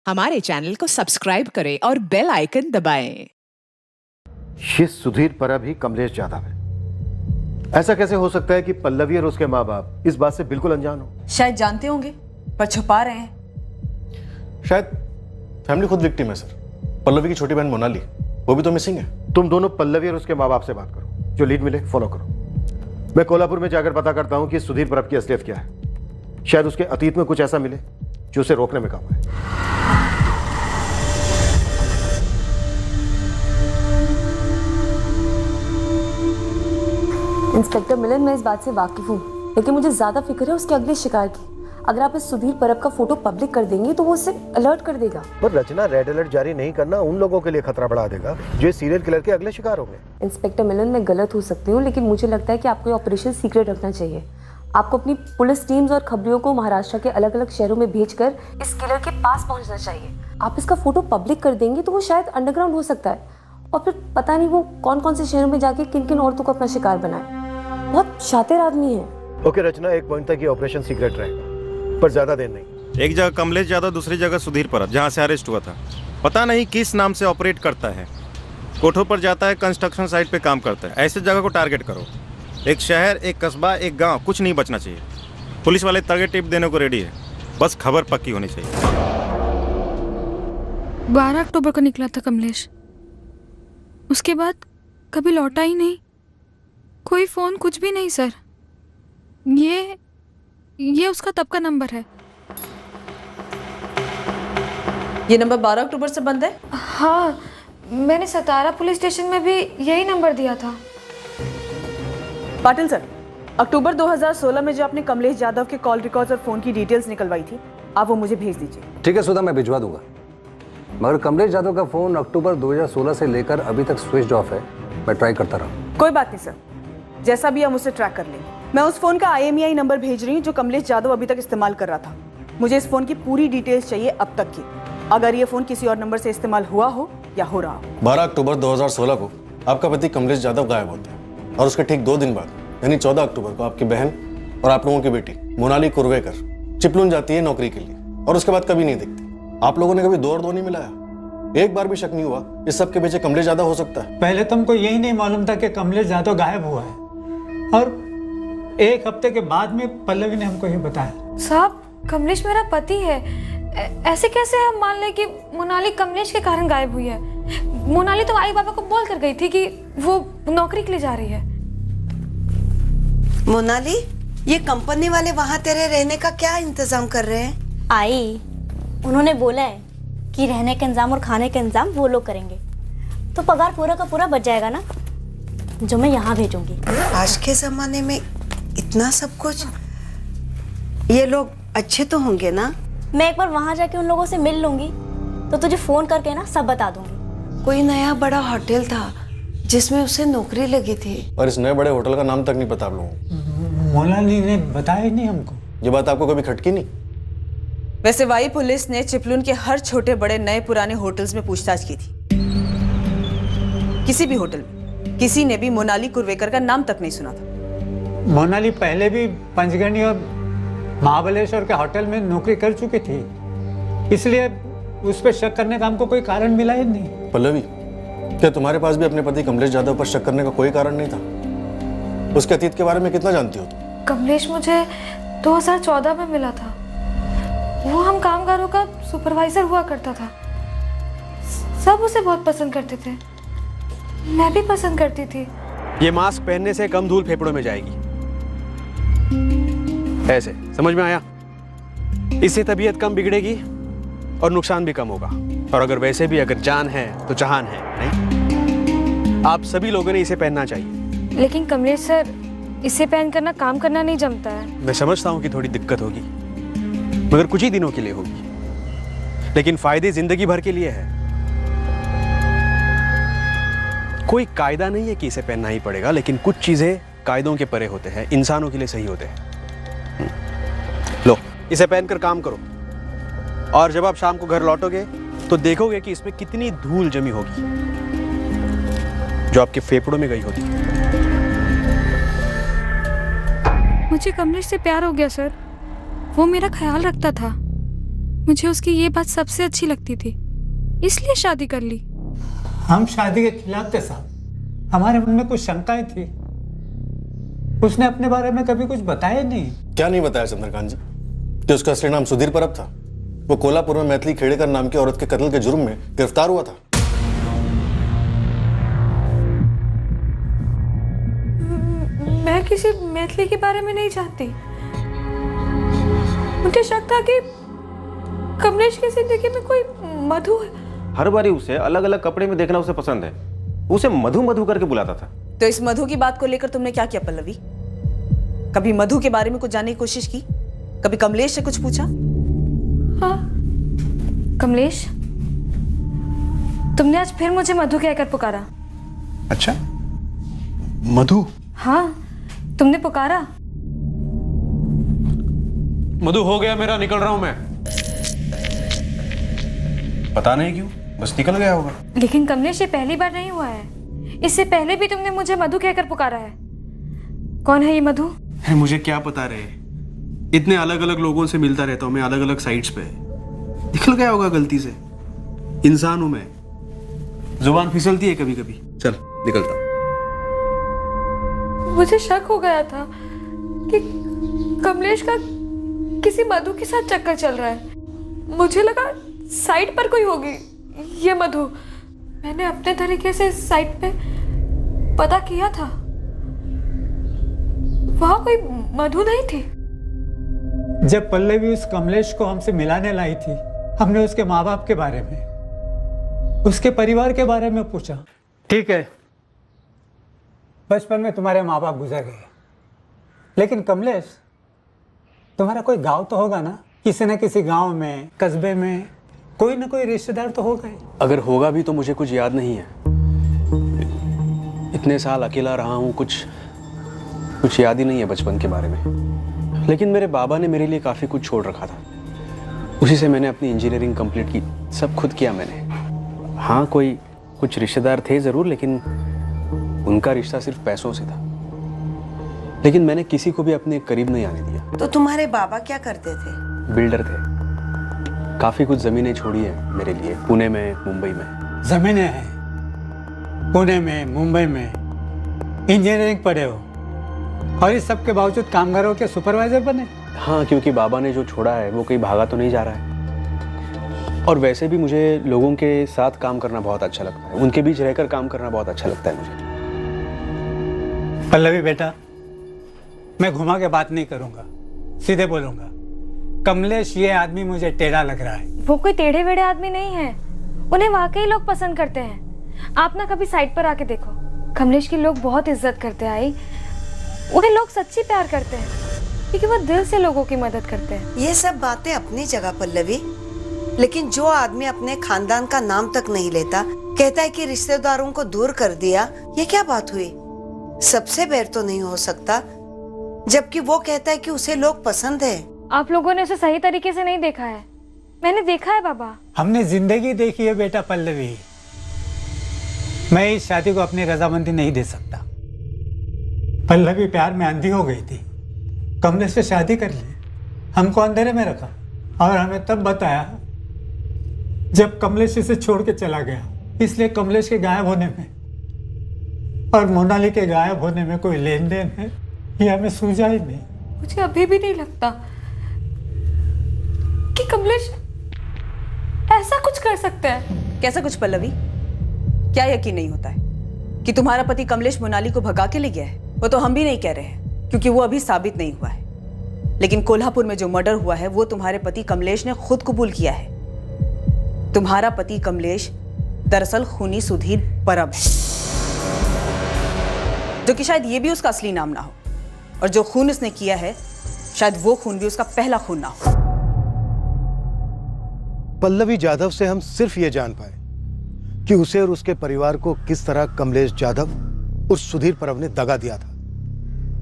हमारे चैनल को सब्सक्राइब करें और बेल आइकन दबाएं। ये सुधीर परब ही कमलेश यादव है। ऐसा कैसे हो सकता है कि पल्लवी और उसके माँ बाप इस बात से बिल्कुल अनजान हो? शायद जानते होंगे पर छुपा रहे हैं। शायद फैमिली खुद विक्टिम है सर। पल्लवी की छोटी बहन मोनाली, वो भी तो मिसिंग है। तुम दोनों पल्लवी और उसके माँ बाप से बात करो, जो लीड मिले फॉलो करो। मैं कोल्हापुर में जाकर पता करता हूँ कि सुधीर परब की असलियत क्या है। शायद उसके अतीत में कुछ ऐसा मिले जो उसे रोकने में काम आए। इंस्पेक्टर मिलन, मैं इस बात से वाकिफ हूँ, लेकिन मुझे ज्यादा फिक्र है उसके अगले शिकार की। अगर आप इस सुधीर परब का फोटो पब्लिक कर देंगे तो वो उसे अलर्ट कर देगा। पर रचना, रेड अलर्ट जारी नहीं करना उन लोगों के लिए खतरा बढ़ा देगा जो सीरियल किलर के अगले शिकार होंगे। इंस्पेक्टर मिलन, मैं गलत हो सकती हूँ, लेकिन मुझे लगता है कि आपको ये ऑपरेशन सीक्रेट रखना चाहिए। आपको अपनी पुलिस टीम्स और खबरियों को महाराष्ट्र के अलग अलग शहरों में भेजकर इस किलर के पास पहुंचना चाहिए। आप इसका फोटो पब्लिक कर देंगे तो वो शायद अंडरग्राउंड हो सकता है, और फिर पता नहीं वो कौन कौन से शहरों में जाके किन किन औरतों को अपना शिकार बनाए। बहुत शातिर आदमी है। ओके रचना, एक पॉइंट तक ये ऑपरेशन सीक्रेट रहेगा, पर ज्यादा देर नहीं। एक जगह कमलेश यादव, दूसरी जगह सुधीर परब, जहाँ से अरेस्ट हुआ था। पता नहीं किस नाम से ऑपरेट करता है। कोठों पर जाता है, कंस्ट्रक्शन साइट पे काम करता है। ऐसे जगह को टारगेट करो। एक शहर, एक कस्बा, एक गांव, कुछ नहीं बचना चाहिए। पुलिस वाले टारगेट टिप देने को रेडी है, बस खबर पक्की होनी चाहिए। 12 अक्टूबर को निकला था कमलेश। उसके बाद कभी लौटा ही नहीं। कोई फोन, कुछ भी नहीं सर। ये उसका तब का नंबर है। ये नंबर 12 अक्टूबर से बंद है? हाँ, मैंने सतारा पुलिस स्टेशन में भी यही नंबर दिया था। पाटिल सर, अक्टूबर 2016 में जो आपने कमलेश यादव के कॉल रिकॉर्ड्स और फोन की डिटेल्स निकलवाई थी, आप वो मुझे भेज दीजिए। ठीक है सुधा, मैं भिजवा दूंगा। मगर कमलेश यादव का फोन अक्टूबर 2016 से लेकर अभी तक स्विच ऑफ है। मैं ट्राई करता रहा। कोई बात नहीं सर, जैसा भी हम उसे ट्रैक कर लेंगे। मैं उस फोन का IMEI नंबर भेज रही हूँ जो कमलेश यादव अभी तक इस्तेमाल कर रहा था। मुझे इस फोन की पूरी डिटेल्स चाहिए अब तक की, अगर ये फोन किसी और नंबर से इस्तेमाल हुआ हो या हो रहा हो। 12 अक्टूबर 2016 को आपका पति कमलेश यादव गायब होता है, और उसके ठीक 2 दिन बाद यानी 14 अक्टूबर को आपकी बहन और आप लोगों की बेटी मोनाली कुर्वेकर चिपलून जाती है नौकरी के लिए, और उसके बाद कभी नहीं दिखती। आप लोगों ने कभी दो और दो नहीं मिलाया? एक बार भी शक नहीं हुआ इस सब के पीछे कमलेश यादव हो सकता है? पहले तुमको यही नहीं मालूम था कि कमलेश यादव गायब हुआ है, और एक हफ्ते के बाद में पल्लवी ने हमको ये बताया। साहब, कमलेश मेरा पति है। ऐसे कैसे हम मान लें कि मोनाली कमलेश के कारण गायब हुई है? मोनाली तो आई बाबा को बोल कर गई थी कि वो नौकरी के लिए जा रही है। मोनाली, ये कंपनी वाले वहाँ तेरे रहने का क्या इंतजाम कर रहे हैं? आई, उन्होंने बोला है कि रहने का इंतजाम और खाने का इंतजाम वो लोग करेंगे, तो पगार पूरा का पूरा बच जाएगा ना, जो मैं यहाँ भेजूंगी। आज के जमाने में इतना सब कुछ। ये लोग अच्छे तो होंगे ना? मैं एक बार वहाँ जाके उन लोगों से मिल लूंगी, तो तुझे फोन करके ना सब बता दूंगी। कोई नया बड़ा होटल था जिसमें उसे नौकरी लगी थी, और इस नए बड़े होटल का नाम तक नहीं पता आप लोगों को। मोनाली ने बताया ही नहीं हमको। ये बात आपको कभी खटकी नहीं? वैसे वाई पुलिस ने चिपलून के हर छोटे बड़े नए पुराने होटल्स में पूछताछ की थी। किसी भी होटल में किसी ने भी मोनाली कुर्वेकर का नाम तक नहीं सुना था। मोनाली पहले भी पंचगनी और महाबलेश्वर के होटल में नौकरी कर चुकी थी, इसलिए उस पर शक करने का हमको कोई कारण मिला ही नहीं। पल्लवी, क्या तुम्हारे पास भी अपने पति कमलेश यादव पर शक करने का कोई कारण नहीं था? उसके अतीत के बारे में कितना जानती हो तुम? कमलेश मुझे 2014 में मिला था। वो हम कामगारों का सुपरवाइजर हुआ करता था। सब उसे बहुत पसंद करते थे, मैं भी पसंद करती थी। ये मास्क पहनने से कम धूल फेफड़ों में जाएगी। ऐसे समझ में आया? इससे तबीयत कम बिगड़ेगी और नुकसान भी कम होगा। और अगर वैसे भी अगर जान है तो जहान है, नहीं? आप सभी लोगों ने इसे पहनना चाहिए। लेकिन कमलेश सर, इसे पहन कर ना काम करना नहीं जमता है। मैं समझता हूँ कि थोड़ी दिक्कत होगी, मगर कुछ ही दिनों के लिए होगी, लेकिन फायदे जिंदगी भर के लिए है। कोई कायदा नहीं है कि इसे पहनना ही पड़ेगा, लेकिन कुछ चीजें कायदों के परे होते हैं, इंसानों के लिए सही होते हैं। लो, इसे पहनकर काम करो, और जब आप शाम को घर लौटोगे तो देखोगे कि इसमें कितनी धूल जमी होगी जो आपके फेफड़ों में गई होती। मुझे कमलेश से प्यार हो गया सर। वो मेरा ख्याल रखता था, मुझे उसकी ये बात सबसे अच्छी लगती थी, इसलिए शादी कर ली। हम शादी के खिलाफ थे साहब, हमारे मन में कुछ शंकाएं थी। उसने अपने बारे में कभी कुछ बताया नहीं। क्या नहीं बताया चंद्रकांत जी कि उसका असली नाम सुधीर परब था? वो कोल्हापुर में मैथिली खेड़ेकर नाम की औरत के कत्ल के जुर्म में गिरफ्तार हुआ था। मैं किसी मैथिली के बारे में नहीं जानती। मुझे शक था कि कमलेश की जिंदगी में कोई मधु है। हर बारी उसे अलग अलग कपड़े में देखना उसे पसंद है। उसे मधु मधु करके बुलाता था। तो इस मधु की बात को लेकर तुमने क्या किया पल्लवी? कभी मधु के बारे में कुछ जानने की कोशिश की? कभी कमलेश से कुछ पूछा? हाँ, कमलेश, तुमने आज फिर मुझे मधु कहकर पुकारा। अच्छा, मधु? हाँ, तुमने पुकारा। मधु, हो गया मेरा, निकल रहा हूं मैं। पता नहीं क्यों, बस निकल गया होगा। लेकिन कमलेश, ये पहली बार नहीं हुआ है। इससे पहले भी तुमने मुझे मधु कहकर पुकारा है। कौन है ये मधु? है, मुझे क्या पता रहे, इतने अलग अलग लोगों से मिलता रहता हूं मैं, अलग अलग साइट्स पे। निकल गया होगा गलती से। इंसान हूं मैं, जुबान फिसलती है कभी कभी। चल निकलता हूं। मुझे शक हो गया था कि कमलेश का किसी मधु के साथ चक्कर चल रहा है। मुझे लगा साइट पर कोई होगी ये मधु। मैंने अपने तरीके से साइट पे पता किया था, वहां कोई मधु नहीं थी। जब पल्लवी उस कमलेश को हमसे मिलाने लाई थी, हमने उसके माँ बाप के बारे में, उसके परिवार के बारे में पूछा। ठीक है, बचपन में तुम्हारे माँ बाप गुजर गए, लेकिन कमलेश, तुम्हारा कोई गांव तो होगा ना? किसी न किसी गांव में, कस्बे में कोई ना कोई रिश्तेदार तो होगा ही। अगर होगा भी तो मुझे कुछ याद नहीं है। इतने साल अकेला रहा हूँ, कुछ याद ही नहीं है बचपन के बारे में। लेकिन मेरे बाबा ने मेरे लिए काफ़ी कुछ छोड़ रखा था। उसी से मैंने अपनी इंजीनियरिंग कंप्लीट की, सब खुद किया मैंने। हाँ, कुछ रिश्तेदार थे ज़रूर, लेकिन उनका रिश्ता सिर्फ पैसों से था। लेकिन मैंने किसी को भी अपने करीब नहीं आने दिया। तो तुम्हारे बाबा क्या करते थे? बिल्डर थे। काफ़ी कुछ ज़मीनें छोड़ी है मेरे लिए, पुणे में, मुंबई में। ज़मीनें हैं पुणे में, मुंबई में, इंजीनियरिंग पढ़े हो और इस सब के बावजूद कामगारों के सुपरवाइजर बने? हाँ, क्योंकि बाबा ने जो छोड़ा है वो कहीं भागा तो नहीं जा रहा है। और वैसे भी मुझे लोगों के साथ काम करना बहुत अच्छा लगता है, उनके बीच रहकर काम करना बहुत अच्छा लगता है मुझे। पल्लवी बेटा, मैं घुमा के बात नहीं करूंगा, सीधे बोलूंगा। कमलेश ये आदमी मुझे टेढ़ा लग रहा है। वो कोई टेढ़े वेढ़े आदमी नहीं है, उन्हें वाकई लोग पसंद करते हैं। आप ना कभी साइट पर आके देखो, कमलेश की लोग बहुत इज्जत करते हैं। आई, उन्हें लोग सच्ची प्यार करते हैं क्योंकि वो दिल से लोगों की मदद करते हैं। ये सब बातें अपनी जगह पल्लवी, लेकिन जो आदमी अपने खानदान का नाम तक नहीं लेता, कहता है कि रिश्तेदारों को दूर कर दिया, ये क्या बात हुई? सबसे बैर तो नहीं हो सकता, जबकि वो कहता है कि उसे लोग पसंद है। आप लोगों ने उसे सही तरीके से नहीं देखा है। मैंने देखा है बाबा। हमने जिंदगी देखी है बेटा पल्लवी। मैं इस शादी को अपनी रजामंदी नहीं दे सकता। पल्लवी प्यार में अंधी हो गई थी, कमलेश से शादी कर ली, हमको अंधेरे में रखा और हमें तब बताया जब कमलेश इसे छोड़ के चला गया। इसलिए कमलेश के गायब होने में और मोनाली के गायब होने में कोई लेन देन है, ये हमें सूझा ही नहीं। मुझे अभी भी नहीं लगता कि कमलेश ऐसा कुछ कर सकते हैं। कैसा कुछ पल्लवी? क्या यकीन नहीं होता है कि तुम्हारा पति कमलेश मोनाली को भगा के ले गया है? वो तो हम भी नहीं कह रहे हैं, क्योंकि वो अभी साबित नहीं हुआ है। लेकिन कोल्हापुर में जो मर्डर हुआ है वो तुम्हारे पति कमलेश ने खुद कबूल किया है। तुम्हारा पति कमलेश दरअसल खूनी सुधीर परब है, जो कि शायद ये भी उसका असली नाम ना हो, और जो खून उसने किया है शायद वो खून भी उसका पहला खून ना हो। पल्लवी जाधव से हम सिर्फ ये जान पाए कि उसे और उसके परिवार को किस तरह कमलेश जाधव और सुधीर परब ने दगा दिया था।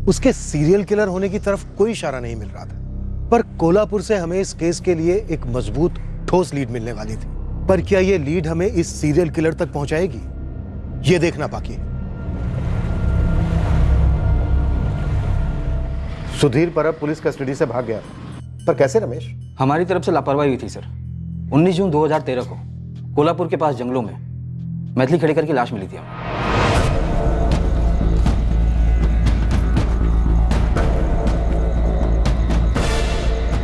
उसके सीरियल किलर होने की तरफ कोई इशारा नहीं मिल रहा था, पर कोल्हापुर से हमें इस केस के लिए एक मजबूत ठोस लीड मिलने वाली थी। पर क्या यह लीड हमें इस सीरियल किलर तक पहुंचाएगी, यह देखना बाकी है। सुधीर परब पुलिस कस्टडी से भाग गया, पर कैसे रमेश? हमारी तरफ से लापरवाही हुई थी सर। 19 जून 2013 को कोल्हापुर के पास जंगलों में मैथिली खेड़ेकर की लाश मिली थी हमें।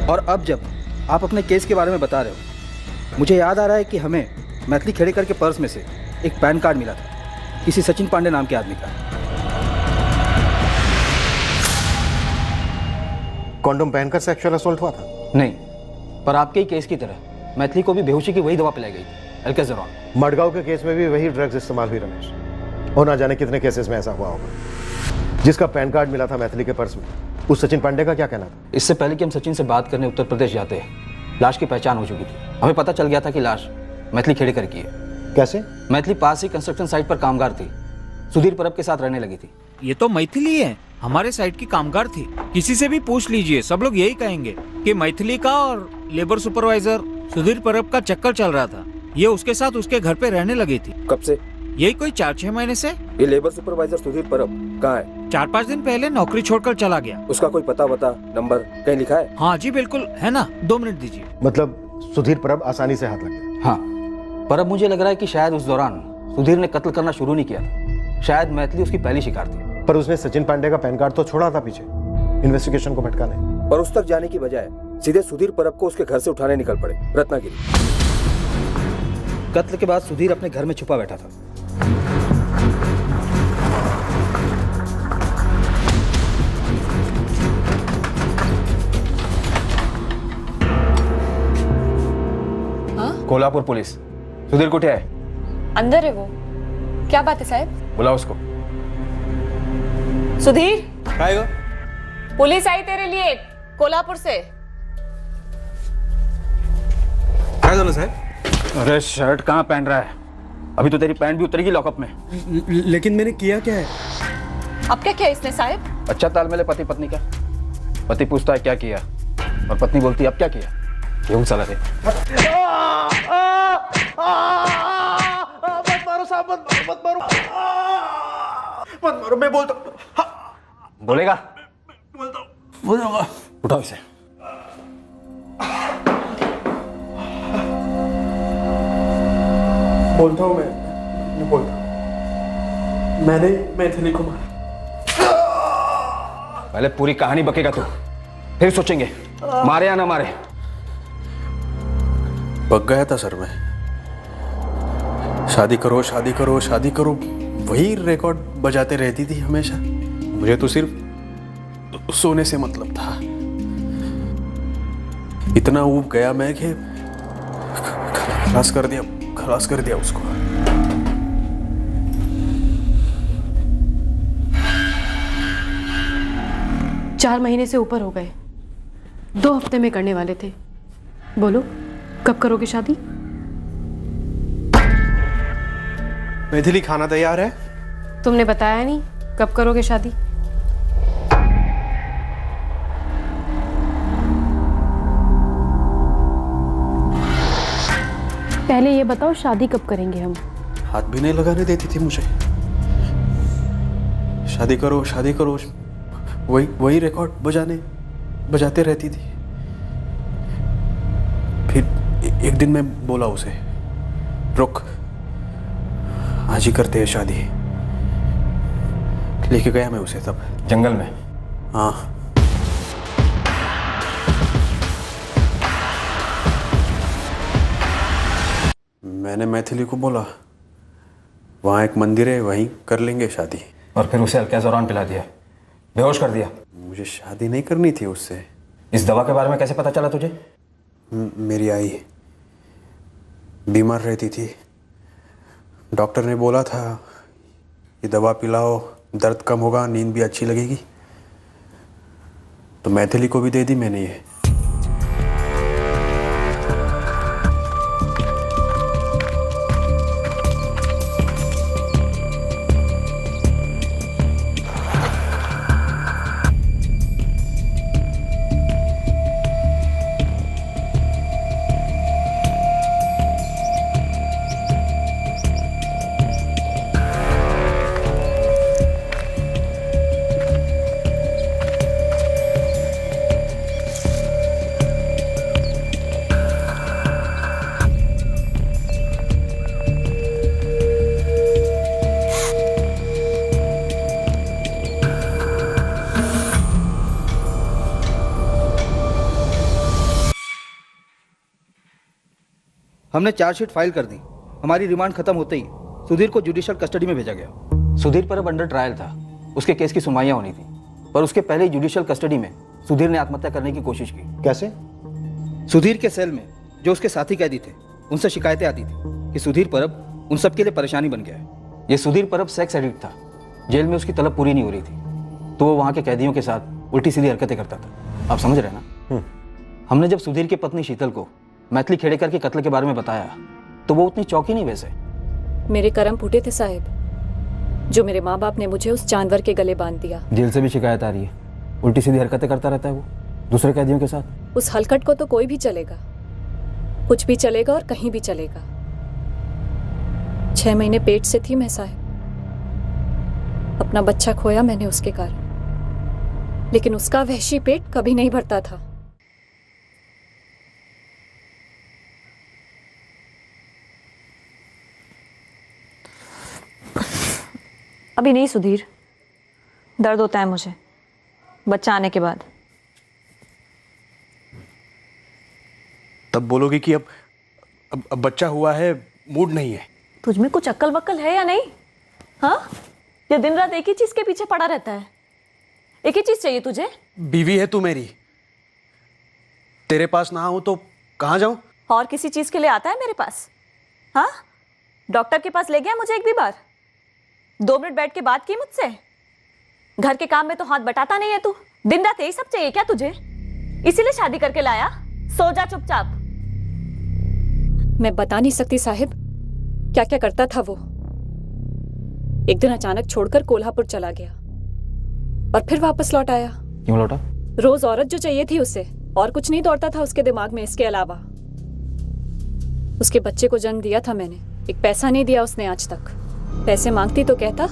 और अब जब आप अपने केस के बारे में बता रहे हो, मुझे याद आ रहा है कि हमें मैथिली खेड़ेकर के पर्स में से एक पैन कार्ड मिला था किसी सचिन पांडे नाम के आदमी का। कॉन्डोम पहनकर सेक्सुअल असॉल्ट हुआ था? नहीं, पर आपके ही केस की तरह मैथिली को भी बेहोशी की वही दवा पिलाई गई थी, एल्केजरॉन। मडगांव के केस में भी वही ड्रग्स इस्तेमाल हुई रमेश, और ना जाने कितने केसेस में ऐसा हुआ होगा। जिसका पैन कार्ड मिला था मैथिली के पर्स में, उस सचिन पांडे का क्या कहना था? इससे पहले कि हम सचिन से बात करने उत्तर प्रदेश जाते हैं, लाश की पहचान हो चुकी थी। हमें पता चल गया था कि लाश मैथिली खेड़ेकर की है। कैसे? मैथिली पास ही कंस्ट्रक्शन साइट पर कामगार थी, सुधीर परब के साथ रहने लगी थी। ये तो मैथिली है, हमारे साइट की कामगार थी। किसी से भी पूछ लीजिए, सब लोग यही कहेंगे कि मैथिली का और लेबर सुपरवाइजर सुधीर परब का चक्कर चल रहा था। ये उसके साथ उसके घर पे रहने लगी थी। कब से? यही कोई 4-6 महीने से। ये लेबर सुपरवाइजर सुधीर परब कहाँ है? 4-5 दिन पहले नौकरी छोड़कर चला गया। उसका कोई पता वता नंबर कहीं लिखा है? हाँ जी बिल्कुल है ना, 2 मिनट दीजिए। मतलब सुधीर परब आसानी से हाथ लग गया? हाँ, पर अब मुझे लग रहा है कि शायद उस दौरान सुधीर ने कत्ल करना शुरू नहीं किया था। शायद मैथिली उसकी पहली शिकार थी। पर उसने सचिन पांडे का पैन कार्ड तो छोड़ा था पीछे, इन्वेस्टिगेशन को भटकाने। पर उस तक जाने की बजाय सीधे सुधीर परब को उसके घर से उठाने निकल पड़े, रत्नागिरी। कत्ल के बाद सुधीर अपने घर में छुपा बैठा था। कोल्हापुर पुलिस। सुधीर कुठे है? अंदर है वो। क्या बात है साहब? बुलाओ उसको। सुधीर, काय गो? पुलिस आई तेरे लिए कोल्हापुर से। काय झालं साहब? अरे शर्ट कहाँ पहन रहा है? अभी तो तेरी पैंट भी उतरेगी लॉकअप में। लेकिन मैंने किया क्या है? अब क्या किया इसने साहब? अच्छा तालमेल है पति पत्नी का। पति पूछता है क्या किया, और पत्नी बोलती है अब क्या किया। यूं चला थे। मत मारो साहब, मत मारो, मत मारो। मैं बोलता हूँ। बोलेगा? बोलूंगा। उठाओ इसे। बोलता हूँ मैं बोलता हूँ। मैंने मैथिली को मारा। पहले पूरी कहानी बकेगा तू, फिर सोचेंगे मारे या ना मारे। पक गया था सर मैं। शादी करो शादी करो शादी करो, वही रिकॉर्ड बजाते रहती थी हमेशा। मुझे तो सिर्फ सोने से मतलब था। इतना ऊब गया मैं कि खलास कर दिया उसको। चार महीने से ऊपर हो गए, 2 हफ्ते में करने वाले थे। बोलो कब करोगे शादी? मैथिली खाना तैयार है? तुमने बताया नहीं कब करोगे शादी। पहले ये बताओ शादी कब करेंगे हम? हाथ भी नहीं लगाने देती थी मुझे। शादी करो वही रिकॉर्ड बजाते रहती थी। फिर एक दिन मैं बोला उसे, रुक आज ही करते हैं शादी। लेके गया मैं उसे तब जंगल में। हाँ, मैंने मैथिली को बोला वहाँ एक मंदिर है, वहीं कर लेंगे शादी। और फिर उसे अल्केज़ोरान पिला दिया, बेहोश कर दिया। मुझे शादी नहीं करनी थी उससे। इस दवा के बारे में कैसे पता चला तुझे? मेरी आई बीमार रहती थी, डॉक्टर ने बोला था ये दवा पिलाओ, दर्द कम होगा, नींद भी अच्छी लगेगी। तो मैथिली को भी दे दी मैंने ये। हमने चार्जशीट फाइल कर दी। हमारी रिमांड खत्म होते ही सुधीर को जुडिशियल कस्टडी में भेजा गया। सुधीर पर अब अंडर ट्रायल था, उसके केस की सुनवाइयां होनी थी, पर उसके पहले ही जुडिशियल कस्टडी में सुधीर ने आत्महत्या करने की कोशिश की। कैसे? सुधीर के सेल में जो उसके साथी कैदी थे उनसे शिकायतें आती थी कि सुधीर परब उन सबके लिए परेशानी बन गया है। ये सुधीर परब सेक्स एडिक्ट था, जेल में उसकी तलब पूरी नहीं हो रही थी तो वो वहाँ के कैदियों के साथ उल्टी सीधी हरकतें करता था। आप समझ रहे हैं ना? हमने जब सुधीर की पत्नी शीतल को मैथिली खेड़ेकर के कत्ल के बारे में बताया तो वो उतनी चौंकी नहीं। वैसे मेरे कर्म फूटे थे साहिब, जो मेरे माँ बाप ने मुझे उस जानवर के गले बांध दिया। जेल से भी शिकायत आ रही है, उल्टी सीधी हरकतें करता रहता है वो दूसरे कैदियों के साथ। उस हलकट को तो कोई भी चलेगा, कुछ भी चलेगा और कहीं भी चलेगा। 6 महीने पेट से थी मैं साहिब, अपना बच्चा खोया मैंने उसके कारण, लेकिन उसका वहशी पेट कभी नहीं भरता था। अभी नहीं सुधीर, दर्द होता है मुझे बच्चा आने के बाद। तब बोलोगे कि अब बच्चा हुआ है, मूड नहीं है। तुझ में कुछ अक्ल वक्ल है या नहीं? हाँ, या दिन रात एक ही चीज के पीछे पड़ा रहता है? एक ही चीज चाहिए तुझे? बीवी है तू मेरी, तेरे पास ना हूं तो कहां जाऊं? और किसी चीज के लिए आता है मेरे पास? हाँ, डॉक्टर के पास ले गया मुझे एक भी बार? 2 मिनट बैठ के बात की मुझसे? घर के काम में तो हाथ बटाता नहीं है तू, दिन रात यही सब चाहिए क्या तुझे? इसीलिए शादी करके लाया? सो जा चुपचाप। मैं बता नहीं सकती साहिब क्या क्या करता था वो। एक दिन अचानक छोड़कर कोल्हापुर चला गया और फिर वापस लौट आया। क्यों लौटा? रोज औरत जो चाहिए थी उसे, और कुछ नहीं दौड़ता था उसके दिमाग में इसके अलावा। उसके बच्चे को जन्म दिया था मैंने, एक पैसा नहीं दिया उसने आज तक। पैसे मांगती तो कहता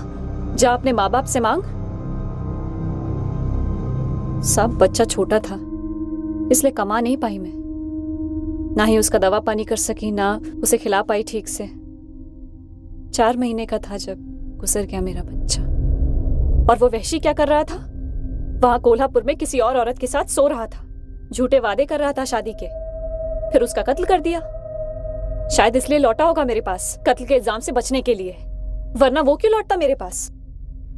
जा अपने माँ बाप से मांग। सब बच्चा छोटा था इसलिए कमा नहीं पाई मैं, ना ही उसका दवा पानी कर सकी, ना उसे खिला पाई ठीक से। 4 महीने का था जब गुजर गया मेरा बच्चा। और वो वहशी क्या कर रहा था? वहां कोल्हापुर में किसी और औरत के साथ सो रहा था, झूठे वादे कर रहा था शादी के, फिर उसका कत्ल कर दिया। शायद इसलिए लौटा होगा मेरे पास, कत्ल के इल्जाम से बचने के लिए, वरना वो क्यों लौटता मेरे पास?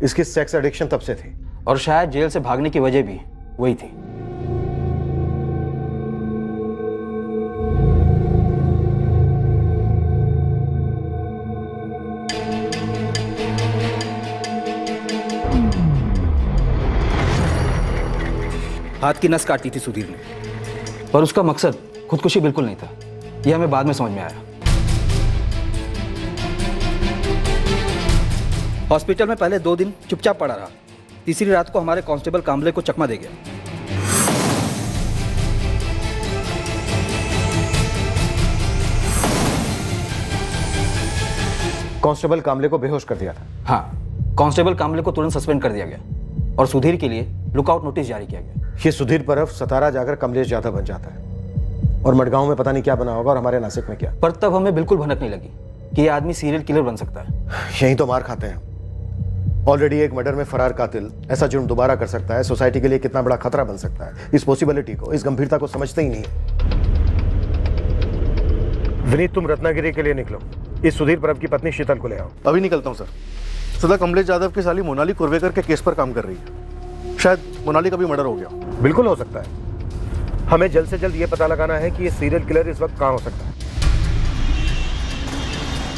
इसकी सेक्स एडिक्शन तब से थी, और शायद जेल से भागने की वजह भी वही थी। हाथ की नस काटी थी सुधीर ने, पर उसका मकसद खुदकुशी बिल्कुल नहीं था, यह हमें बाद में समझ में आया। हॉस्पिटल में पहले 2 दिन चुपचाप पड़ा रहा, तीसरी रात को हमारे कांस्टेबल कामले को चकमा दे गया। कांस्टेबल कामले को बेहोश कर दिया था। हाँ, कांस्टेबल कामले को तुरंत सस्पेंड कर दिया गया और सुधीर के लिए लुकआउट नोटिस जारी किया गया। ये सुधीर परब सतारा जाकर कमलेश यादव बन जाता है और मडगांव में पता नहीं क्या बना होगा और हमारे नासिक में क्या। पर तब हमें बिल्कुल भनक नहीं लगी कि ये आदमी सीरियल किलर बन सकता है। यही तो मार खाते हैं। ऑलरेडी एक मर्डर में फरार कातिल ऐसा जुर्म दोबारा कर सकता है, सोसाइटी के लिए कितना बड़ा खतरा बन सकता है। इस पॉसिबिलिटी को, इस गंभीरता को समझते ही नहीं। विनीत, तुम रत्नागिरी के लिए निकलो, इस सुधीर परब की पत्नी शीतल को ले आओ। अभी निकलता हूँ सर। सदा कमलेश यादव की साली मोनाली कुर्वेकर के केस पर काम कर रही है। शायद मोनाली का भी मर्डर हो गया। बिल्कुल हो सकता है। हमें जल्द से जल्द ये पता लगाना है कि ये सीरियल किलर इस वक्त कहाँ हो सकता है।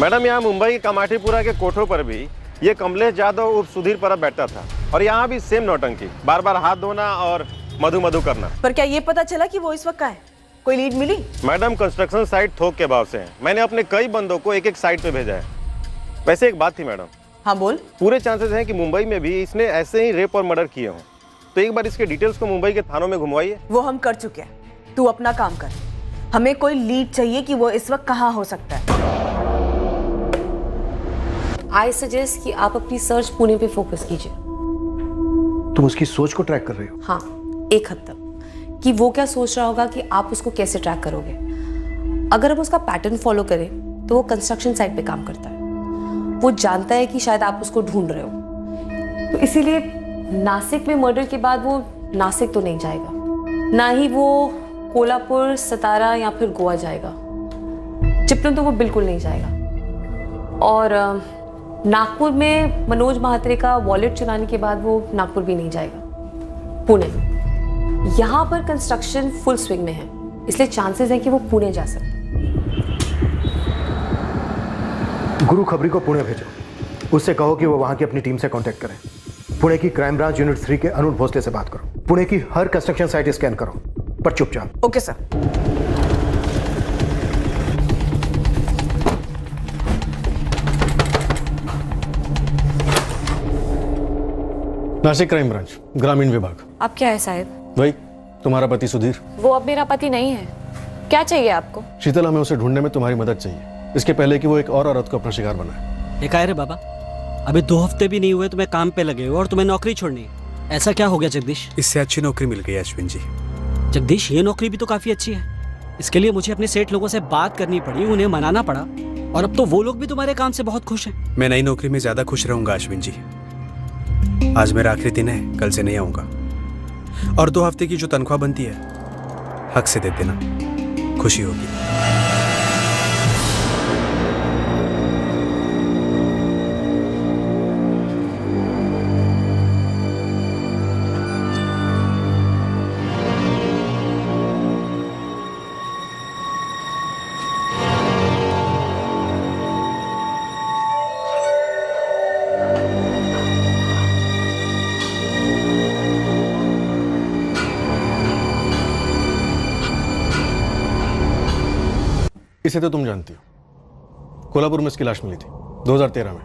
मैडम, यहाँ मुंबई के कमाटीपुरा के कोठों पर भी ये कमलेश यादव उर्फ सुधीर परब बैठता था, और यहाँ भी सेम नौटंकी, बार बार हाथ धोना और मधु मधु करना। पर क्या ये पता चला कि वो इस वक्त कहाँ है? कोई लीड मिली? मैडम, कंस्ट्रक्शन साइट थोक के भाव से है। मैंने अपने कई बंदों को एक एक साइट पे भेजा है। वैसे एक बात थी मैडम। हाँ बोल। पूरे चांसेस हैं कि मुंबई में भी इसने ऐसे ही रेप और मर्डर किए हों, तो एक बार इसके डिटेल्स को मुंबई के थानों में घुमवाइए। वो हम कर चुके हैं, तू अपना काम कर। हमें कोई लीड चाहिए कि वो इस वक्त कहाँ हो सकता है। आई सजेस्ट कि आप अपनी सर्च पुणे पे फोकस कीजिए। तुम उसकी सोच को ट्रैक कर रहे हो? हाँ, एक हद तक, कि वो क्या सोच रहा होगा कि आप उसको कैसे ट्रैक करोगे। अगर हम उसका पैटर्न फॉलो करें तो वो कंस्ट्रक्शन साइट पे काम करता है। वो जानता है कि शायद आप उसको ढूंढ रहे हो, तो इसीलिए नासिक में मर्डर के बाद वो नासिक तो नहीं जाएगा, ना ही वो कोल्हापुर, सतारा या फिर गोवा जाएगा। चिपलून तो वो बिल्कुल नहीं जाएगा। और नागपुर में मनोज महात्रे का वॉलेट चुराने के बाद वो नागपुर भी नहीं जाएगा, पुणे। यहाँ पर कंस्ट्रक्शन फुल स्विंग में है, इसलिए चांसेस है कि वो पुणे जा सकते। गुरु खबरी को पुणे भेजो, उससे कहो कि वो वहां की अपनी टीम से कांटेक्ट करें। पुणे की क्राइम ब्रांच यूनिट 3 के अनुज भोसले से बात करो। पुणे की हर कंस्ट्रक्शन साइट स्कैन करो, पर चुपचाप। Okay sir. Nashik crime branch, ग्रामीण विभाग। आप क्या है साहब? वही तुम्हारा पति सुधीर। वो अब मेरा पति नहीं है। क्या चाहिए आपको? शीतल, हमें उसे ढूंढने में तुम्हारी मदद चाहिए, इसके पहले कि वो एक और औरत को अपना शिकार बनाए। ये क्या है रे बाबा, अभी 2 हफ्ते भी नहीं हुए तुम्हें काम पे लगे हो और तुम्हें नौकरी छोड़नी है। ऐसा क्या हो गया जगदीश? इससे अच्छी नौकरी मिल गई अश्विन जी। जगदीश, ये नौकरी भी तो काफी अच्छी है। इसके लिए मुझे अपने सेठ लोगों से बात करनी पड़ी, उन्हें मनाना पड़ा, और अब तो वो लोग भी तुम्हारे काम से बहुत खुश हैं। मैं नई नौकरी में ज्यादा खुश रहूंगा अश्विन जी। आज मेरा आखिरी दिन है, कल से नहीं आऊंगा। और 2 हफ्ते की जो तनख्वाह बनती है हक से दे देना, खुशी होगी। इसे तो तुम जानती हो, कोल्हापुर में इसकी लाश मिली थी 2013 में।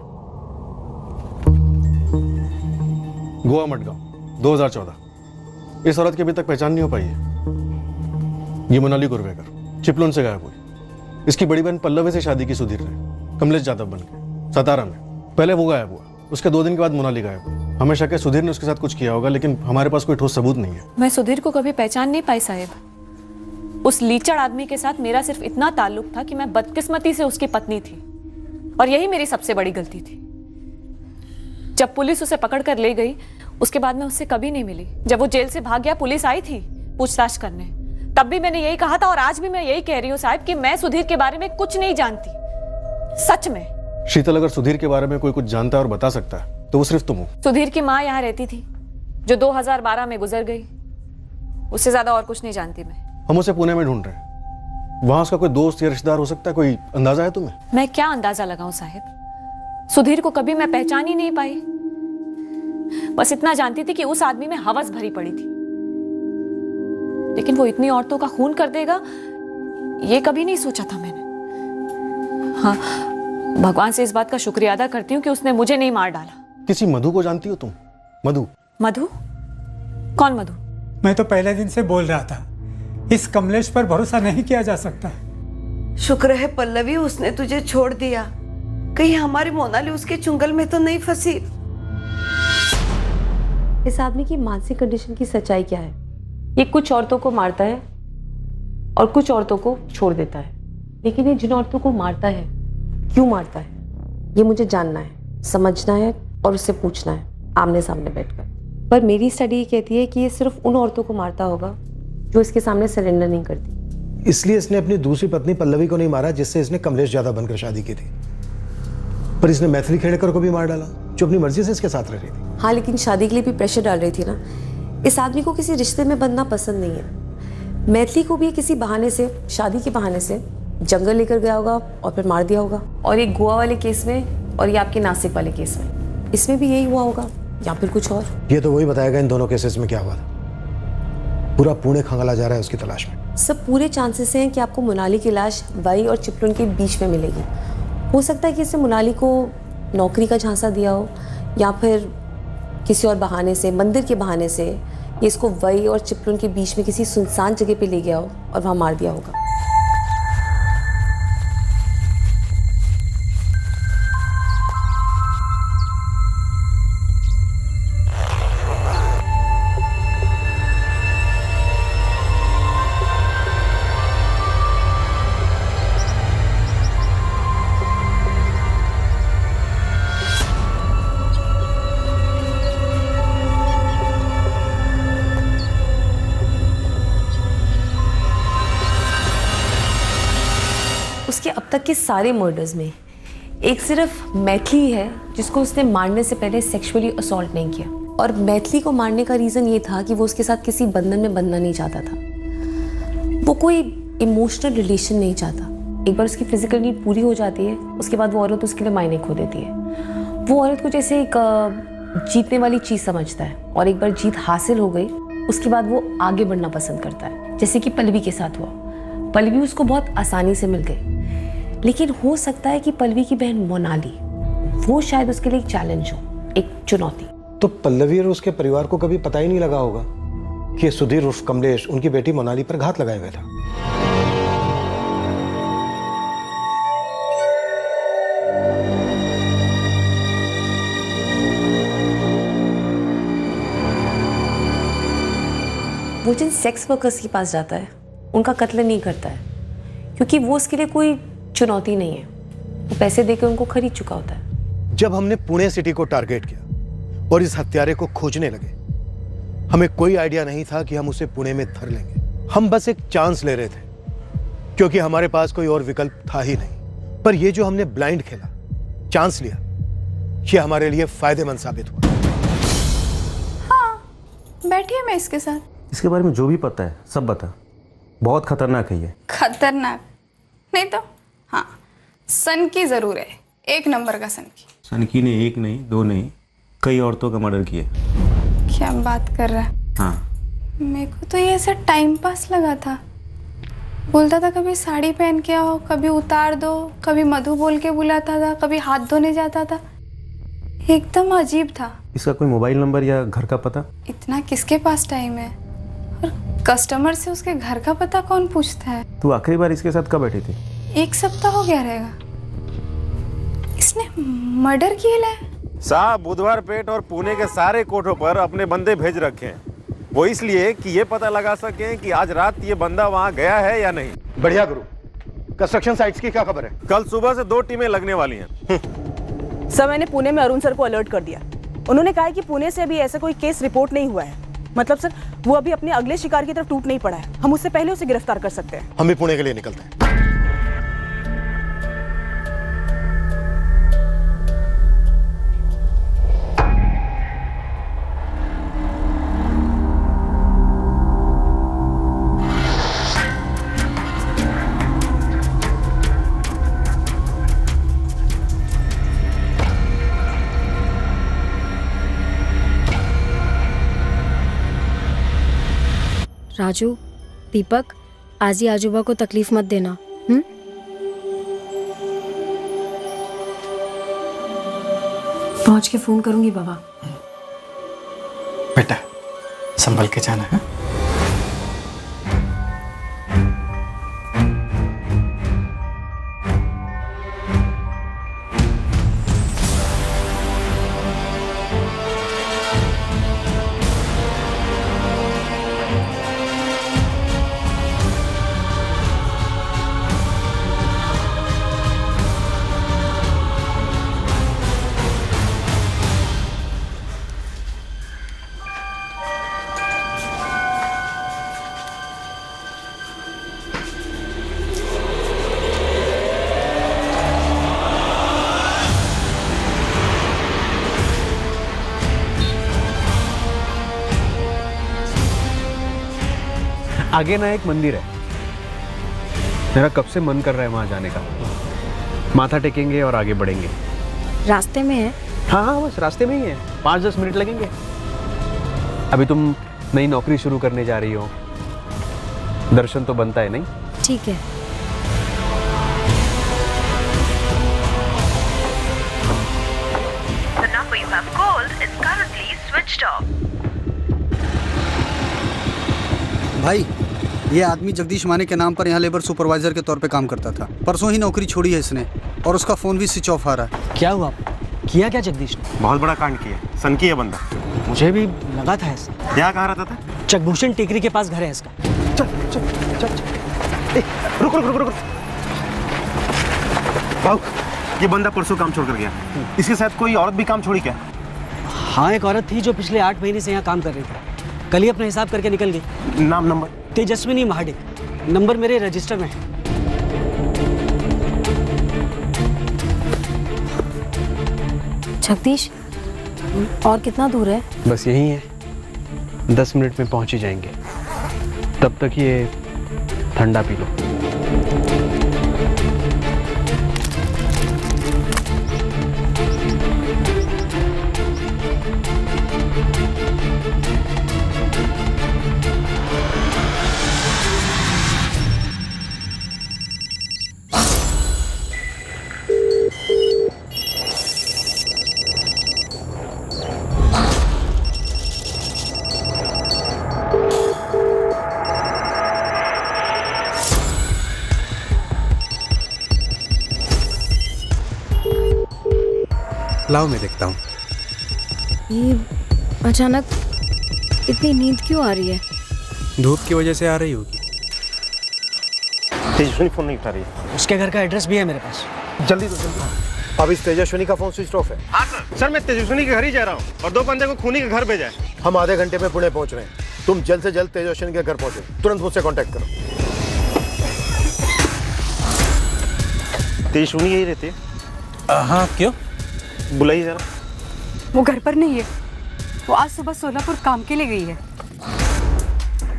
गोवा मडगांव 2014। इस औरत की अभी तक पहचान नहीं हो पाई है। ये मोनाली कुर्वेकर चिपलून से गायब हुई। इसकी बड़ी बहन पल्लवी से शादी की सुधीर ने, कमलेश जाधव बनके, सतारा में। पहले वो गायब हुआ, उसके 2 दिन के बाद मोनाली गायब हुई। हमें शक है सुधीर ने उसके साथ कुछ किया होगा, लेकिन हमारे पास कोई ठोस सबूत नहीं है। मैं सुधीर को कभी पहचान नहीं पाई साहब। उस लीचड़ आदमी के साथ मेरा सिर्फ इतना ताल्लुक था कि मैं बदकिस्मती से उसकी पत्नी थी, और यही मेरी सबसे बड़ी गलती थी। जब पुलिस उसे पकड़ कर ले गई, उसके बाद मैं उससे कभी नहीं मिली। जब वो जेल से भाग गया, पुलिस आई थी पूछताछ करने, तब भी मैंने यही कहा था, और आज भी मैं यही कह रही हूँ साहब कि मैं सुधीर के बारे में कुछ नहीं जानती, सच में। शीतल, अगर सुधीर के बारे में कोई कुछ जानता है और बता सकता है तो वो सिर्फ तुम हो। सुधीर की माँ यहाँ रहती थी, जो 2012 में गुजर गई। उससे ज्यादा और कुछ नहीं जानती मैं। हम उसे पुणे में ढूंढ रहे हैं। वहां उसका कोई दोस्त या रिश्तेदार हो सकता है, कोई अंदाजा है तुम्हें? मैं क्या अंदाजा लगाऊं साहिब, सुधीर को कभी मैं पहचान ही नहीं पाई। बस इतना जानती थी कि उस आदमी में हवस भरी पड़ी थी, लेकिन वो इतनी औरतों का खून कर देगा, ये कभी नहीं सोचा था मैंने। हाँ, भगवान से इस बात का शुक्रिया अदा करती हूँ कि उसने मुझे नहीं मार डाला। किसी मधु को जानती हो तुम? मधु? मधु? कौन मधु? मैं तो पहले दिन से बोल रहा था, इस कमलेश पर भरोसा नहीं किया जा सकता। शुक्र है पल्लवी, उसने तुझे छोड़ दिया। कहीं हमारी मोनाली उसके चुंगल में तो नहीं फंसी। इस आदमी की मानसिक कंडीशन की सच्चाई क्या है? ये कुछ औरतों को मारता है और कुछ औरतों को छोड़ देता है, लेकिन ये जिन औरतों को मारता है, क्यों मारता है, ये मुझे जानना है, समझना है और उससे पूछना है आमने सामने बैठकर। पर मेरी स्टडी ये कहती है कि ये सिर्फ उन औरतों को मारता होगा जो इसके सामने सरेंडर नहीं करती। इसलिए इसने अपनी दूसरी पत्नी पल्लवी को नहीं मारा, जिससे इसने कमलेश जाधव बनकर शादी की थी। पर इसने मैथिली खेड़ेकर को भी मार डाला, जो अपनी मर्जी से इसके साथ रह रही थी। हाँ, लेकिन शादी के लिए भी प्रेशर डाल रही थी ना। इस आदमी को किसी रिश्ते में बंधना पसंद नहीं है। मैथिली को भी किसी बहाने से, शादी के बहाने से जंगल लेकर गया होगा और फिर मार दिया होगा। और एक गोवा वाले केस में और ये आपके नासिक वाले केस में, इसमें भी यही हुआ होगा या फिर कुछ और। ये तो वही बताएगा इन दोनों केसेस में क्या हुआ था। पूरा पुणे खंगाला जा रहा है उसकी तलाश में। सब पूरे चांसेस हैं कि आपको मोनाली की लाश वाई और चिपलून के बीच में मिलेगी। हो सकता है कि इसने मोनाली को नौकरी का झांसा दिया हो, या फिर किसी और बहाने से, मंदिर के बहाने से ये इसको वाई और चिपलून के बीच में किसी सुनसान जगह पे ले गया हो और वहाँ मार दिया होगा। उसके अब तक के सारे मर्डर्स में एक सिर्फ मैथिली है जिसको उसने मारने से पहले सेक्सुअली असॉल्ट नहीं किया। और मैथिली को मारने का रीज़न ये था कि वो उसके साथ किसी बंधन में बंधना नहीं चाहता था। वो कोई इमोशनल रिलेशन नहीं चाहता। एक बार उसकी फिजिकल नीड पूरी हो जाती है, उसके बाद वो औरत उसके लिए मायने खो देती है। वो औरत को जैसे एक जीतने वाली चीज़ समझता है, और एक बार जीत हासिल हो गई उसके बाद वो आगे बढ़ना पसंद करता है, जैसे कि पल्लवी के साथ हुआ। पल्लवी उसको बहुत आसानी से मिल गई, लेकिन हो सकता है कि पल्लवी की बहन मोनाली, वो शायद उसके लिए एक चैलेंज हो, एक चुनौती। तो पल्लवी और उसके परिवार को कभी पता ही नहीं लगा होगा कि सुधीर उर्फ कमलेश उनकी बेटी मोनाली पर घात लगाए हुए था। वो जिन सेक्स वर्कर्स के पास जाता है उनका कत्ल नहीं करता है, क्योंकि वो उसके लिए कोई चुनौती नहीं है। वो पैसे देकर उनको खरीद चुका होता है। जब हमने पुणे सिटी को टारगेट किया और इस हत्यारे को खोजने लगे, हमें कोई आइडिया नहीं था कि हम उसे पुणे में धर लेंगे। हम बस एक चांस ले रहे थे, क्योंकि हमारे पास कोई और विकल्प था ही नहीं। पर ये जो हमने ब्लाइंड खेला, चांस लिया, ये हमारे लिए फायदेमंद साबित हुआ। हाँ, बैठिए मैं इसके साथ। इसके बारे में जो भी पता है सब बता। बहुत खतरनाक है ये। खतरनाक नहीं तो हाँ, सन की जरूर है, एक नंबर का सन की। सनकी ने एक नहीं, दो नहीं, कई औरतों का मर्डर किया। क्या बात कर रहा है? हाँ, मेरे को तो ये ऐसा टाइम पास लगा था। बोलता था कभी साड़ी पहन के आओ, कभी उतार दो, कभी मधु बोल के बुलाता था, कभी हाथ धोने जाता था। एकदम अजीब था। इसका कोई मोबाइल नंबर या घर का पता? इतना किसके पास टाइम है, और कस्टमर से उसके घर का पता कौन पूछता है? तू आखिरी बार इसके साथ कब बैठी थी? 1 सप्ताह हो गया रहेगा। इसने मर्डर किया है। साहब बुधवार पेट और पुणे के सारे कोठों पर अपने बंदे भेज रखे हैं। वो इसलिए कि ये पता लगा सकें कि आज रात ये बंदा वहाँ गया है या नहीं। बढ़िया गुरु। कंस्ट्रक्शन साइट्स की क्या खबर है? कल सुबह से 2 टीमें लगने वाली हैं। सर, मैंने पुणे में अरुण सर को अलर्ट कर दिया। उन्होंने कहा है कि पुणे से अभी ऐसा कोई केस रिपोर्ट नहीं हुआ है। मतलब सर, वो अभी अपने अगले शिकार की तरफ टूट नहीं पड़ा है। हम उससे पहले उसे गिरफ्तार कर सकते हैं। हम भी पुणे के लिए निकलते हैं। राजू, दीपक, आज ही आजूबा को तकलीफ मत देना। पहुंच के फोन करूंगी बाबा। बेटा संभल के जाना है। आगे ना एक मंदिर है, मेरा कब से मन कर रहा है वहां जाने का। माथा टेकेंगे और आगे बढ़ेंगे। रास्ते में है? हाँ, बस रास्ते में ही है, 5-10 मिनट लगेंगे। अभी तुम नई नौकरी शुरू करने जा रही हो, दर्शन तो बनता है नहीं? ठीक है। The number you have called is currently switched off. भाई, ये आदमी जगदीश माने के नाम पर यहाँ लेबर सुपरवाइजर के तौर पे काम करता था। परसों ही नौकरी छोड़ी है इसने, और उसका फोन भी स्विच ऑफ आ रहा है। क्या हुआ? किया क्या जगदीश ने? बहुत बड़ा कांड किया, सनकी है बंदा। मुझे भी लगा था ऐसा। क्या कहा रहता था? चकभूषण टेकरी के पास घर है इसका। चल चल चल चल। रुक रुक रुक रुक। भाऊ, ये बंदा परसों काम छोड़ कर गया। इसके साथ कोई औरत भी काम छोड़ी क्या? हाँ, एक औरत थी जो पिछले 8 महीने से यहाँ काम कर रही थी। कल ही अपना हिसाब करके निकल गई। नाम नंबर? तेजस्विनी महाडिक। नंबर मेरे रजिस्टर में है। जगदीश, और कितना दूर है? बस यही है, 10 मिनट में पहुंच ही जाएंगे। तब तक ये ठंडा पी लो। लाओ मैं देखता हूँ। ये अचानक इतनी नींद क्यों आ रही है? धूप की वजह से आ रही होगी। तेजस्विनी फोन नहीं उठा रही है। उसके घर का एड्रेस भी है मेरे पास। जल्दी तो जल्दी। अब इस तेजस्विनी का फोन स्विच ऑफ है। हाँ सर, मैं तेजस्विनी के घर ही जा रहा हूँ और 2 बंदे को खूनी के घर भेजा है। हम आधे घंटे में पुणे पहुंच रहे हैं। तुम जल्द से जल्द तेजस्विनी के घर पहुंचो। तुरंत मुझसे कांटेक्ट करो। तेजस्विनी यही रहती है? हाँ, क्यों? बुलाइए जरा। वो घर पर नहीं है। वो आज सुबह सोलापुर काम के लिए गई है।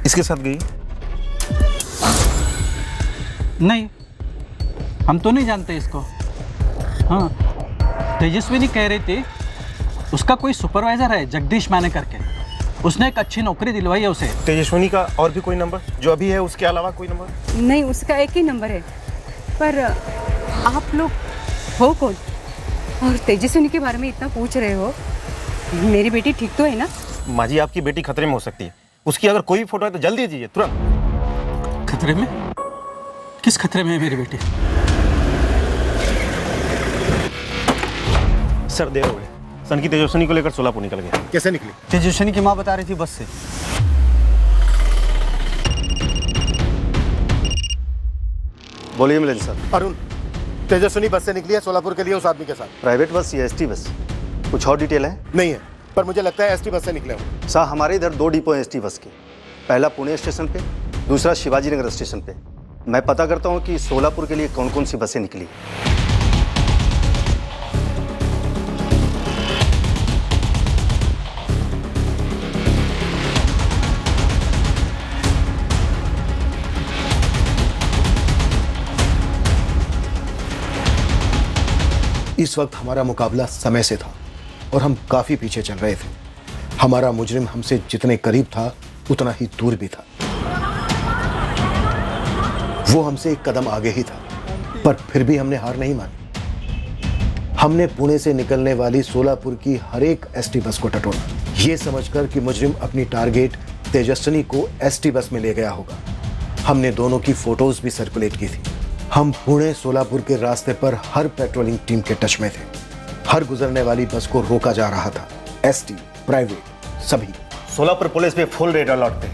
इसके साथ गई? नहीं, हम तो नहीं जानते इसको। हाँ, तेजस्विनी कह रही थी उसका कोई सुपरवाइजर है जगदीश माने करके, उसने एक अच्छी नौकरी दिलवाई है उसे। तेजस्विनी का और भी कोई नंबर जो अभी है, उसके अलावा कोई नंबर? नहीं, उसका एक ही नंबर है। पर आप लोग हो कौन और तेजस्विनी के बारे में इतना पूछ रहे हो? मेरी बेटी ठीक तो है ना? माँ जी, आपकी बेटी खतरे में हो सकती है। उसकी अगर कोई फोटो है तो जल्दी दीजिए, तुरंत। खतरे में? किस खतरे में है मेरी बेटी? सर, देर हो गई। सन की तेजस्विनी को लेकर सोलापुर निकल गया। कैसे निकली? तेजस्विनी की माँ बता रही थी बस से। बोलिए मिलन सर। अरुण, तेजस्विनी बस से निकली है सोलापुर के लिए उस आदमी के साथ। प्राइवेट बस या एसटी बस? कुछ और डिटेल है? नहीं है, पर मुझे लगता है एसटी बस से निकले हो। सर, हमारे इधर 2 डिपो हैं एसटी बस के। पहला पुणे स्टेशन पे, दूसरा शिवाजी नगर स्टेशन पे। मैं पता करता हूँ कि सोलापुर के लिए कौन कौन सी बसें निकली। इस वक्त हमारा मुकाबला समय से था और हम काफी पीछे चल रहे थे। हमारा मुजरिम हमसे जितने करीब था उतना ही दूर भी था। वो हमसे एक कदम आगे ही था, पर फिर भी हमने हार नहीं मानी। हमने पुणे से निकलने वाली सोलापुर की हर एक एसटी बस को टटोला, ये समझकर कि मुजरिम अपनी टारगेट तेजस्विनी को एसटी बस में ले गया होगा। हमने दोनों की फोटोज भी सर्कुलेट की थी। हम पुणे सोलापुर के रास्ते पर हर पेट्रोलिंग टीम के टच में थे। हर गुजरने वाली बस को रोका जा रहा था, एसटी, प्राइवेट, सभी। सोलापुर पुलिस पे फुल रेड अलर्ट पे,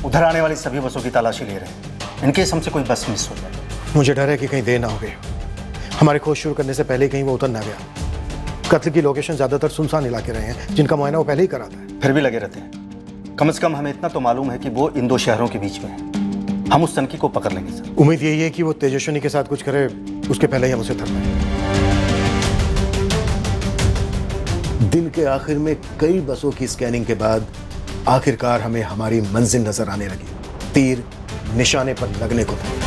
उधर आने वाली सभी बसों की तलाशी ले रहे हैं। इनकेस हमसे कोई बस मिस हो जाए। मुझे डर है कि कहीं देर ना हो गई। हमारे खोज शुरू करने से पहले कहीं वो उतर ना गया। कत्ल की लोकेशन ज्यादातर सुनसान इलाके रहे हैं, जिनका मुआयना वो पहले ही करा था। फिर भी लगे रहते हैं। कम से कम हमें इतना तो मालूम है कि वो इन 2 शहरों के बीच में है। हम उस तनकी को पकड़ लेंगे सर। उम्मीद यही है कि वो तेजस्विनी के साथ कुछ करे, उसके पहले ही हम उसे धर पाएं। दिन के आखिर में कई बसों की स्कैनिंग के बाद आखिरकार हमें हमारी मंजिल नजर आने लगी। तीर निशाने पर लगने को था।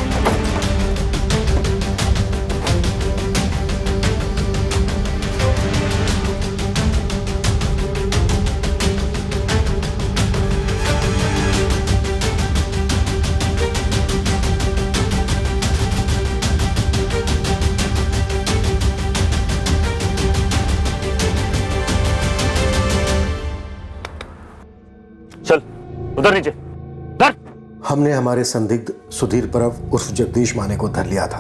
चल उधर नीचे धर। हमने हमारे संदिग्ध सुधीर परब उर्फ जगदीश माने को धर लिया था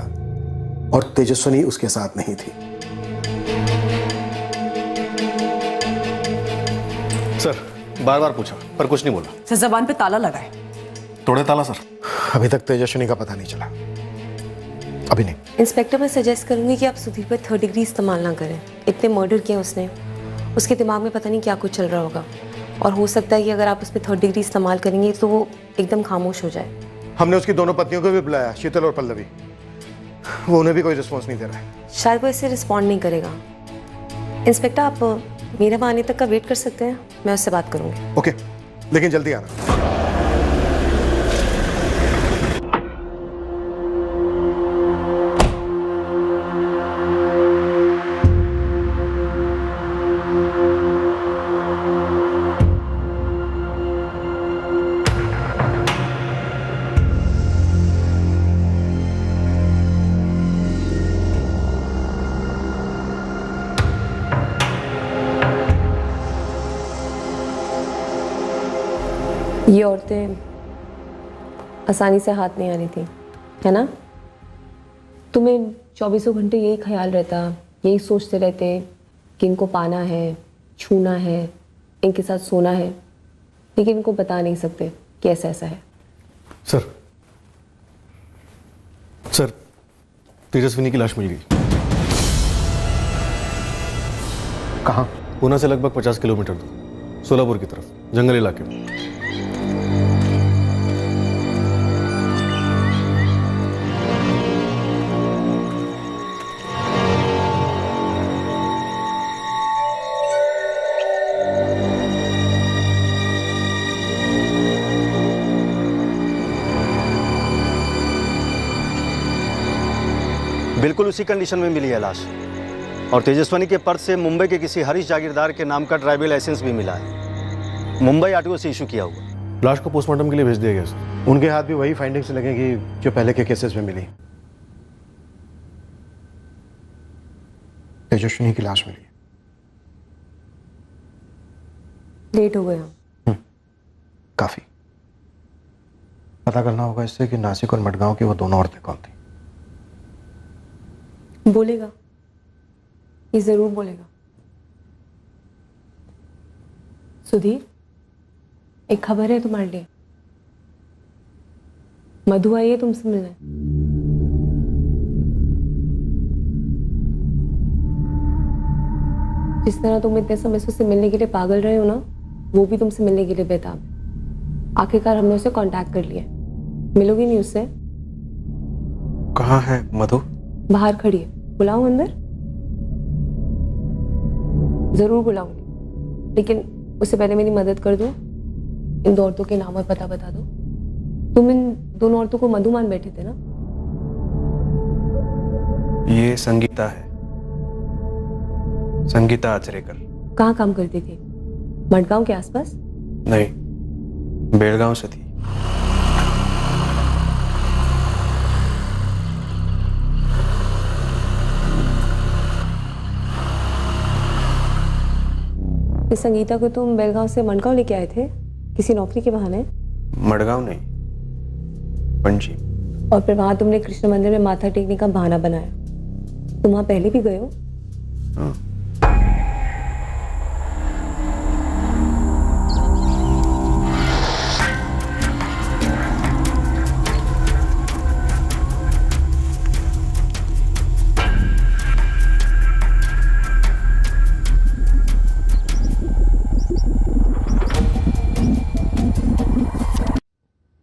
और तेजस्विनी उसके साथ नहीं थी। सर, बार बार पूछा पर कुछ नहीं बोला। सर, जबान पे ताला लगा है। तोड़े ताला सर? अभी तक तेजस्विनी का पता नहीं चला। अभी नहीं। इंस्पेक्टर, मैं सजेस्ट करूंगी कि आप सुधीर पर 3rd डिग्री इस्तेमाल ना करें। इतने मर्डर किए उसने, उसके दिमाग में पता नहीं क्या कुछ चल रहा होगा और हो सकता है कि अगर आप उस पर 3rd डिग्री इस्तेमाल करेंगे तो वो एकदम खामोश हो जाए। हमने उसकी दोनों पत्नियों को भी बुलाया, शीतल और पल्लवी। वो उन्हें भी कोई रिस्पॉन्स नहीं दे रहा है। शायद वो इससे रिस्पॉन्ड नहीं करेगा। इंस्पेक्टर, आप मेरे वहाँ आने तक का वेट कर सकते हैं, मैं उससे बात करूँगी। ओके, लेकिन जल्दी आना। ये औरतें आसानी से हाथ नहीं आ रही थी, है ना? तुम्हें 24 घंटे यही ख्याल रहता, यही सोचते रहते कि इनको पाना है, छूना है, इनके साथ सोना है, लेकिन इनको बता नहीं सकते कि ऐसा ऐसा है। सर, तेजस्विनी की लाश मिल गई। कहाँ? पूना से लगभग 50 किलोमीटर दूर, सोलापुर की तरफ, जंगल इलाके में। बिल्कुल उसी कंडीशन में मिली है लाश, और तेजस्विनी के पर्स से मुंबई के किसी हरीश जागीरदार के नाम का ड्राइविंग लाइसेंस भी मिला है, मुंबई आरटीओ से इशू किया हुआ। लाश को पोस्टमार्टम के लिए भेज दिया गया सर। उनके हाथ भी वही फाइंडिंग्स लगेंगी जो पहले के केसेस में मिली। तेजस्विनी की लाश मिली। लेट हो गया। काफी। पता करना होगा इससे कि नासिक और मडगांव की वो दोनों औरतें कौन थी। बोलेगा, ये जरूर बोलेगा। सुधीर, एक खबर है तुम्हारे लिए। मधु आई है तुमसे मिलने। जिस तरह तुम इतने समय से उससे मिलने के लिए पागल रहे हो ना, वो भी तुमसे मिलने के लिए बेताब है। आखिरकार हमने उसे कांटेक्ट कर लिया। मिलोगी नहीं उससे? कहाँ है मधु? बाहर खड़ी है, बुलाऊं अंदर? जरूर बुलाऊंगी, लेकिन उससे पहले मेरी मदद कर दो। इन दो औरतों के नाम और पता बता दो। तुम इन दोनों औरतों को मधु मान बैठे थे ना? ये संगीता है, संगीता आचरेकर। कहाँ काम करती थी? मडगांव के आसपास? नहीं, बेलगांव से थी। इस संगीता को तुम बेलगांव से मडगांव लेके आए थे किसी नौकरी के बहाने? मडगांव नहीं, पणजी। और फिर वहां तुमने कृष्ण मंदिर में माथा टेकने का बहाना बनाया। तुम वहां पहले भी गए हो? हाँ।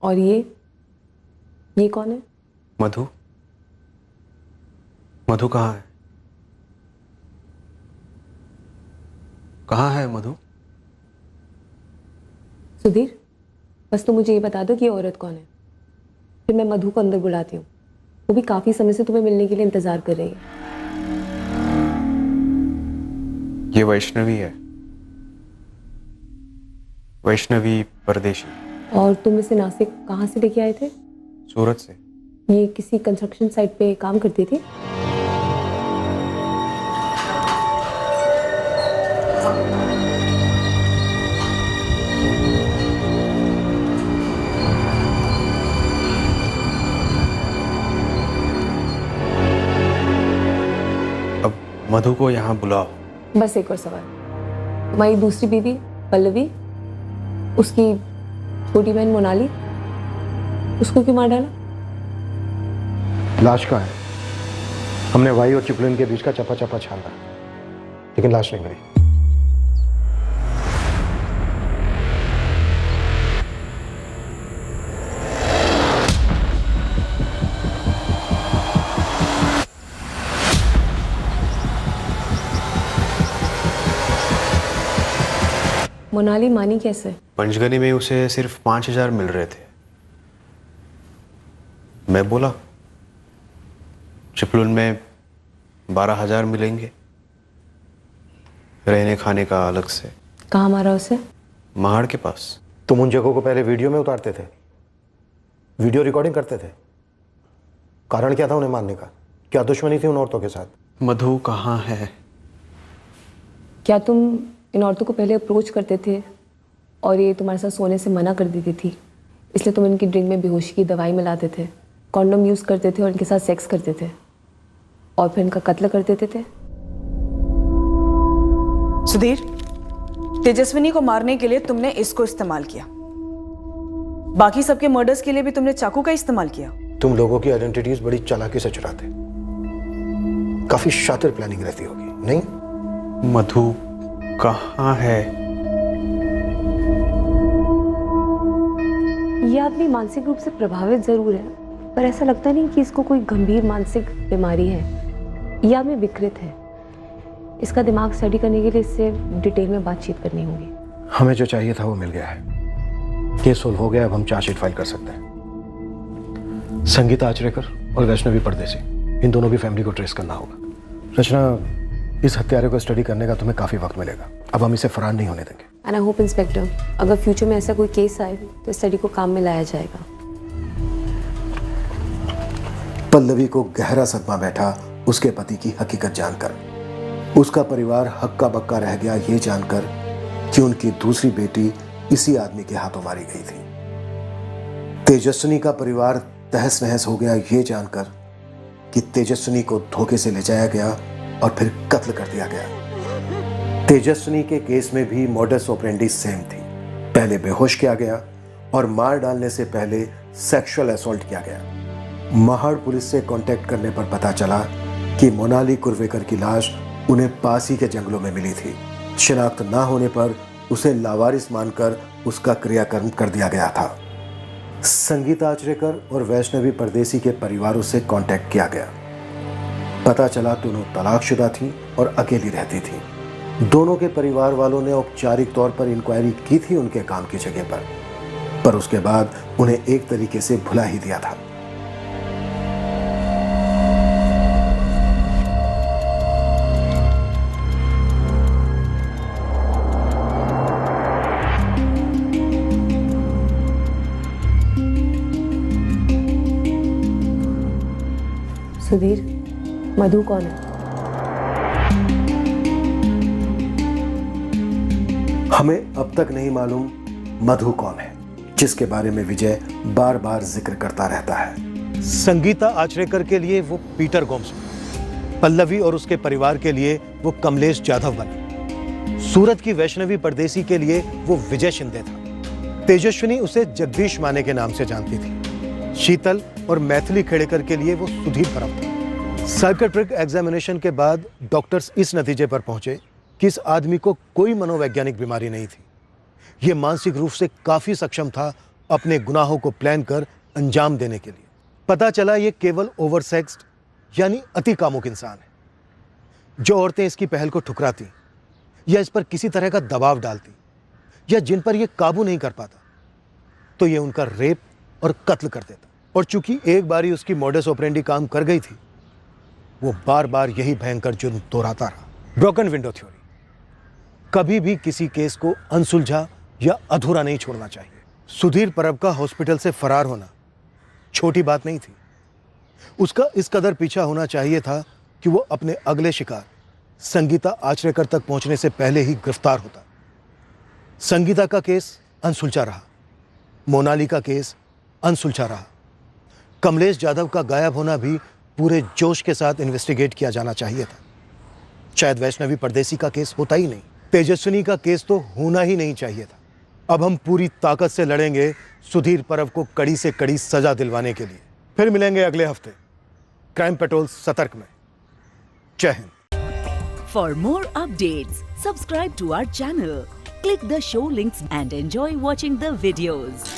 और ये कौन है? मधु। मधु कहाँ है? कहाँ है मधु? सुधीर, बस तुम मुझे ये बता दो कि ये औरत कौन है, फिर मैं मधु को अंदर बुलाती हूँ। वो भी काफी समय से तुम्हें मिलने के लिए इंतजार कर रही है। ये वैष्णवी है, वैष्णवी परदेशी। और तुम इसे नासिक कहाँ से लेके आए थे? सूरत से। ये किसी कंस्ट्रक्शन साइट पे काम करती थी? अब मधु को यहाँ बुलाओ। बस एक और सवाल, तुम्हारी दूसरी बीवी पल्लवी, उसकी छोटी बहन मोनाली, उसको क्यों मार डाला? लाश कहाँ है? हमने वाई और चिपलिन के बीच का चपा चपा छाना, लेकिन लाश नहीं मिली। मोनाली मानी कैसे? पंचगनी में उसे सिर्फ 5,000 मिल रहे थे। मैं बोला चिपलुन में 12,000 मिलेंगे, रहने खाने का अलग से। कहाँ मारा उसे? महाड़ के पास। तुम उन जगहों को पहले वीडियो में उतारते थे, वीडियो रिकॉर्डिंग करते थे। कारण क्या था उन्हें मारने का? क्या दुश्मनी थी उन औरतों के साथ? मधु कहाँ है? क्या तुम इन औरतों को पहले अप्रोच करते थे और ये तुम्हारे साथ सोने से मना कर देती थी, इसलिए तुम इनकी ड्रिंक में बेहोशी की दवाई मिलाते थे, कॉन्डोम यूज़ करते थे और इनके साथ सेक्स करते थे और फिर इनका कत्ल कर देते थे? सुधीर, तेजस्विनी को मारने के लिए तुमने इसको इस्तेमाल किया, बाकी सबके मर्डर्स के लिए भी तुमने चाकू का इस्तेमाल किया। तुम लोगों की आइडेंटिटीज बड़ी चालाकी से चुराते, काफी शातिर प्लानिंग रहती होगी, नहीं? मधु कहाँ है? ये आदमी मानसिक रूप से प्रभावित जरूर है, पर ऐसा लगता नहीं कि इसको कोई गंभीर मानसिक बीमारी है। ये आदमी विकृत है। इसका दिमाग स्टडी करने के लिए इससे डिटेल में बातचीत करनी होगी। हमें जो चाहिए था वो मिल गया है, केस सोल्व हो गया। अब हम चार्जशीट फाइल कर सकते हैं। संगीता आचरेकर और वैष्णवी परदेसी, इन दोनों की फैमिली को ट्रेस करना होगा। रचना, इस हत्यारे को स्टडी करने का तुम्हें काफी वक्त मिलेगा। अब हम इसे फरार नहीं होने देंगे। एंड आई होप इंस्पेक्टर, अगर फ्यूचर में ऐसा कोई केस आए तो स्टडी को काम में लाया जाएगा। पल्लवी को गहरा सदमा बैठा उसके पति की हकीकत जानकर। उसका परिवार हक्का बक्का रह गया ये जानकर कि उनकी दूसरी बेटी इसी आदमी के हाथों मारी गई थी। तेजस्विनी का परिवार तहस नहस हो गया ये जानकर कि तेजस्विनी को धोखे से ले जाया गया और फिर कत्ल कर दिया गया। तेजस्विनी के केस में भी मॉडस ऑपरेंडी सेम थी। पहले बेहोश किया गया और मार डालने से पहले सेक्सुअल असॉल्ट किया गया। महाड़ पुलिस से कांटेक्ट करने पर पता चला कि मोनाली कुर्वेकर की लाश उन्हें पास ही के जंगलों में मिली थी। शिनाख्त ना होने पर उसे लावारिस मानकर उसका क्रियाकर्म कर दिया गया था। संगीता आचरेकर और वैष्णवी परदेसी के परिवारों से कांटेक्ट किया गया। पता चला दोनों तलाकशुदा थी और अकेली रहती थी। दोनों के परिवार वालों ने औपचारिक तौर पर इंक्वायरी की थी उनके काम की जगह पर उसके बाद उन्हें एक तरीके से भुला ही दिया था। सुधीर, मधु कौन है? हमें अब तक नहीं मालूम मधु कौन है, जिसके बारे में विजय बार बार जिक्र करता रहता है। संगीता आचरेकर के लिए वो पीटर गोम्स, पल्लवी और उसके परिवार के लिए वो कमलेश जाधव बना, सूरत की वैष्णवी परदेसी के लिए वो विजय शिंदे था, तेजस्विनी उसे जगदीश माने के नाम से जानती थी, शीतल और मैथिली खेड़ेकर के लिए वो सुधीर परब था। साइकेट्रिक एग्जामिनेशन के बाद डॉक्टर्स इस नतीजे पर पहुंचे कि इस आदमी को कोई मनोवैज्ञानिक बीमारी नहीं थी। ये मानसिक रूप से काफी सक्षम था अपने गुनाहों को प्लान कर अंजाम देने के लिए। पता चला ये केवल ओवरसेक्स्ड यानी अति कामुक इंसान है। जो औरतें इसकी पहल को ठुकराती या इस पर किसी तरह का दबाव डालती या जिन पर यह काबू नहीं कर पाता तो ये उनका रेप और कत्ल कर देता। और चूंकि एक बारी उसकी मॉडस ऑपरेंडी काम कर गई थी, वो बार बार यही भयंकर जुर्म दोहराता रहा। ब्रोकन विंडो थ्योरी, कभी भी किसी केस को अनसुलझा या अधूरा नहीं छोड़ना चाहिए। सुधीर परब का हॉस्पिटल से फरार होना छोटी बात नहीं थी। उसका इस कदर पीछा होना चाहिए था कि वो अपने अगले शिकार संगीता आचरेकर तक पहुंचने से पहले ही गिरफ्तार होता। संगीता का केस अनसुलझा रहा, मोनाली का केस अनसुलझा रहा, कमलेश जाधव का गायब होना भी पूरे जोश के साथ इन्वेस्टिगेट किया जाना चाहिए था। शायद वैष्णवी परदेसी का केस होता ही नहीं, तेजस्विनी का केस तो होना ही नहीं चाहिए था। अब हम पूरी ताकत से लड़ेंगे सुधीर परब को कड़ी से कड़ी सजा दिलवाने के लिए। फिर मिलेंगे अगले हफ्ते क्राइम पेट्रोल सतर्क में। जय Hind. For more updates, subscribe to our channel, click the show links and enjoy watching the videos.